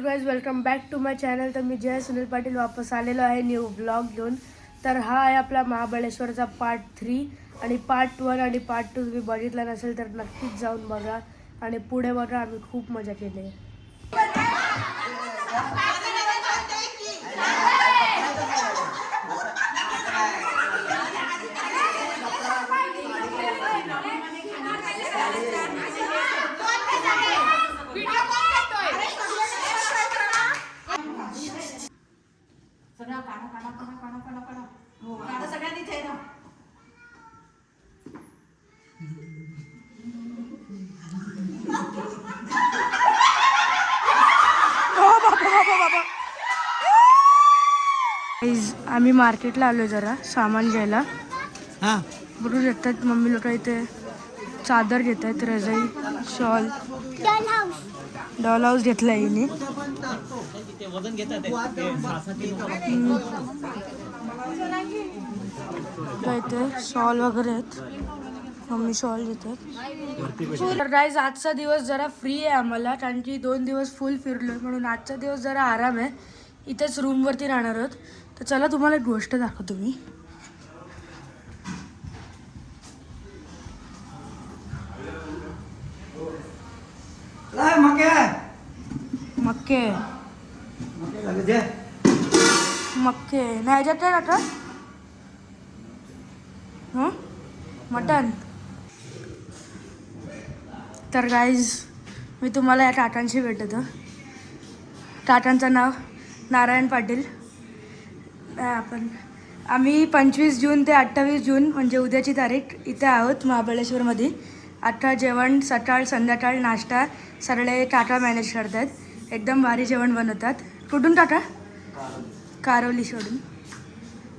Guys welcome back to my channel. तर मी जय सुनील पाटील वापस आलेलो आहे न्यू ब्लॉग घेऊन. तर हा आहे आपला महाबळेश्वरचा पार्ट 3 आणि पार्ट 1 आणि पार्ट 2 तुम्ही बघितला नसेल तर नक्कीच जाऊन बघा आणि पुढे बघा. आम्ही खूप मजा केली. आम्ही मार्केटला आलो जरा सामान घ्यायला. बरोबर येतात मम्मी लोक इथे चादर घेत आहेत, रजाई, शॉल, डॉल हाऊस घेतला हिने. इथे शॉल वगैरे आहेत, मम्मी शॉल घेतात. तर गाईज आजचा दिवस जरा फ्री आहे आम्हाला, कारण की 2 दिवस फुल फिरलोय म्हणून आजचा दिवस जरा आराम आहे. इथेच रूमवरती राहणार आहोत. तर चला तुम्हाला एक गोष्ट दाखवतो मी. मक्के मक्के नाही ह्याच्यात काय टाका. मटन. तर गाईज मी तुम्हाला या टाटांशी भेटतो. टाटांचं नाव नारायण पाटील. आम्ही 25 जून ते 28 जून म्हणजे उद्याची तारीख इथे आहोत महाबळेश्वरमध्ये. 18 जेवण सकाळ संध्याकाळ नाश्ता सगळे टाटा मॅनेज करतात. एकदम भारी जेवण बनवतात. कुठून टाटा? कारोली सोडून.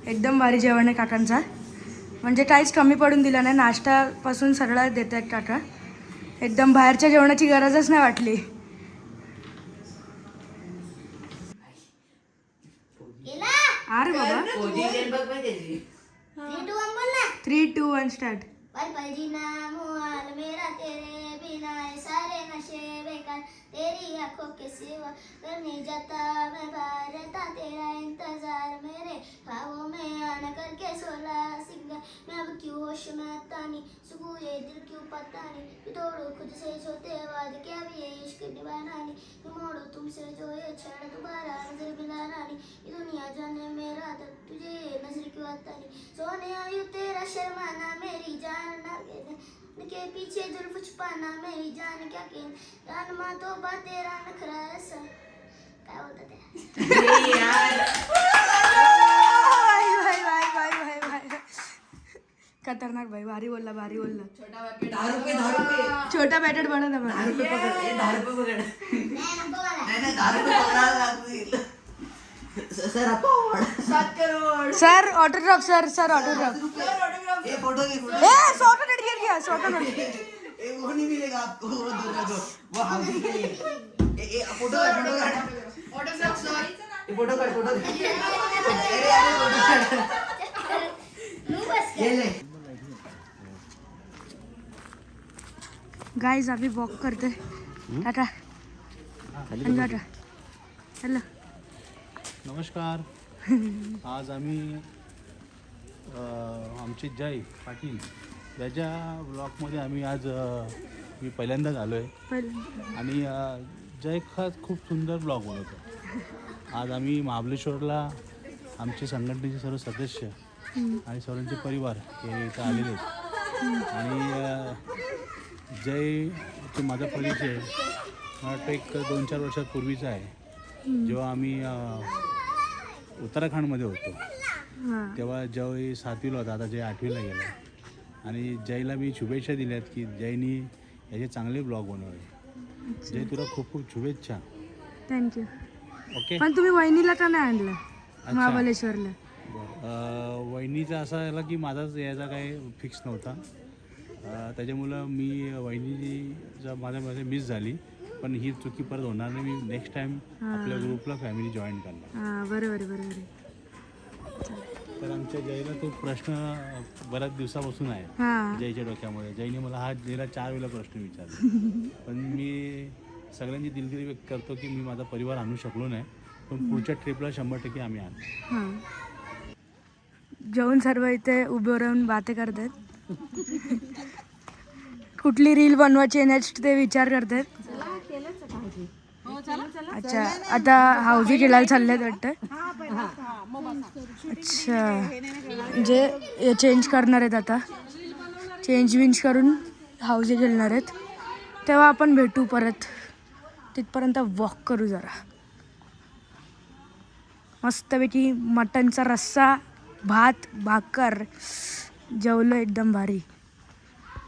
एकदम भारी जेवण आहे टाटांचा, म्हणजे काहीच कमी पडून दिलं नाही. नाश्त्यापासून सगळं देत आहेत टाटा. एकदम बाहेरच्या जेवणाची गरजच नाही वाटली. अरे बाबा 3, 2, 1 स्टार्ट. तेरी आंखों के सिवा करने जाता मैं बाहर रहता तेरा इंतजार मेरे ख्वाबों में आना करके सोला सिंगर मैं अब क्यों होश में आता नहीं सुकून ये दिल क्यों पता नहीं कि तोड़ो खुद से छोटे वादे क्या भी ये इश्क निभाना नहीं कि मोड़ो तुमसे जो ये क्षण दोबारा नजर मिलाना नहीं ये दुनिया जाने मेरा दर्द तुझे नजर क्यों आता नहीं सोने आयु तेरा शर्माना मेरी जान ना के पीछे जुल्फ छुपाना मेरी जान क्या के जान मां तो बा तेरा नखरा ऐसा काय बोलतात ते यार. खतरनाक भाई. भारी बोलला. छोटा पॅकेट बनवला. 10 रुपये पकड. 10 रुपये पकड. नाही 10 रुपये पकडायला लागतील. Sir autograph. Sir autograph. ये फोटो की फोटो नेट घ्या. वो नहीं मिलेगा आपको. वो हाउसिंग के लिए. Photo autograph. सॉरी ये फोटो ये ले. गाइस अभी वॉक करते. टाटा. हॅलो. नमस्कार. आज आम्ही आमचे जय पाटील याच्या ब्लॉगमध्ये आम्ही आज मी पहिल्यांदाच आलो आहे आणि जय खूप सुंदर ब्लॉग बनवतो. आज आम्ही महाबळेश्वरला आमचे संघटनेचे सर्व सदस्य आणि सर्वांचे परिवार हे इथं आलेले आहेत. आणि जय ते माझा परिचय मला वाटतं एक 2-4 वर्षापूर्वीचा आहे. जेव्हा आम्ही उत्तराखंडमध्ये होतो तेव्हा जय 7वीला होता, आता जय 8वीला गेला. आणि जयला मी शुभेच्छा दिल्यात की जयनी याचे चांगले ब्लॉग बनवले. जय तुला खूप खूप शुभेच्छा. थँक्यू. ओके. पण तुम्ही वहिनीला का नाही आणलं महाबळेश्वरला? वहिनीचा असा झाला की माझाच यायचा काही फिक्स नव्हता. त्याच्यामुळं मी वहिनीचा माझ्या मिस झाली. पण ही चुकी परत होणार नाही. मी नेक्स्ट टाइम आपल्या ग्रुपला फॅमिली जॉईन करणार. बरोबर. तर आमच्या जयला तो प्रश्न बऱ्याच दिवसापासून आहे जयच्या डोक्यामध्ये. जयने मला हा गेला 4 वेळा प्रश्न विचारला. पण मी सगळ्यांची दिलगिरी व्यक्त करतो की मी माझा परिवार आणू शकलो नाही, पण पुढच्या ट्रिपला 100% आम्ही आणू. हां. जेवून सर्व इथे उभे राहून बाते करतात. कुठली रील बनवायची नेक्स्ट ते विचार करतात. अच्छा, आता हाऊजी खेळायला चाललेत वाटतं. अच्छा, म्हणजे हे चेंज करणार आहेत आता, चेंज विंज करून हाऊजी खेळणार आहेत. तेव्हा आपण भेटू परत, तिथपर्यंत वॉक करू जरा. मस्तपैकी मटनचा रस्सा, भात, भाकर जेवलं एकदम भारी.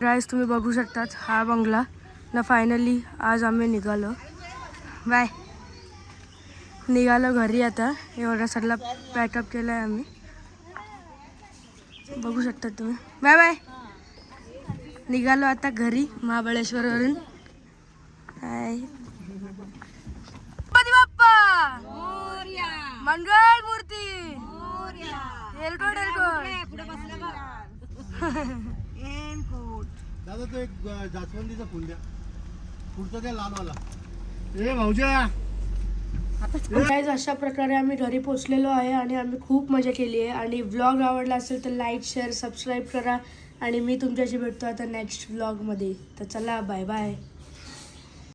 गाईस तुम्ही बघू शकतात हा बंगला ना. फायनली आज आम्ही निघालो. बाय. निघालो घरी आता. एवढा सगळा पॅकअप केला आहे आम्ही, बघू शकतात तुम्ही. Bye bye. निघालो आता घरी महाबळेश्वरवरून. हाय गणपती बाप्पा मंगल मूर्ती. एलकोट दादा तो एक जास्वंदीचा फुल द्या, पुढचा द्या लालवाला. ए भाऊजा. गाईज अशा प्रकारे आम्ही घरी पोचलेलो आहे आणि आम्ही खूप मजा केली आहे. आणि व्लॉग आवडला असेल तर लाईक, शेअर, सबस्क्राईब करा. आणि मी तुमच्याशी भेटतो आता नेक्स्ट व्लॉगमध्ये. तर चला, बाय बाय.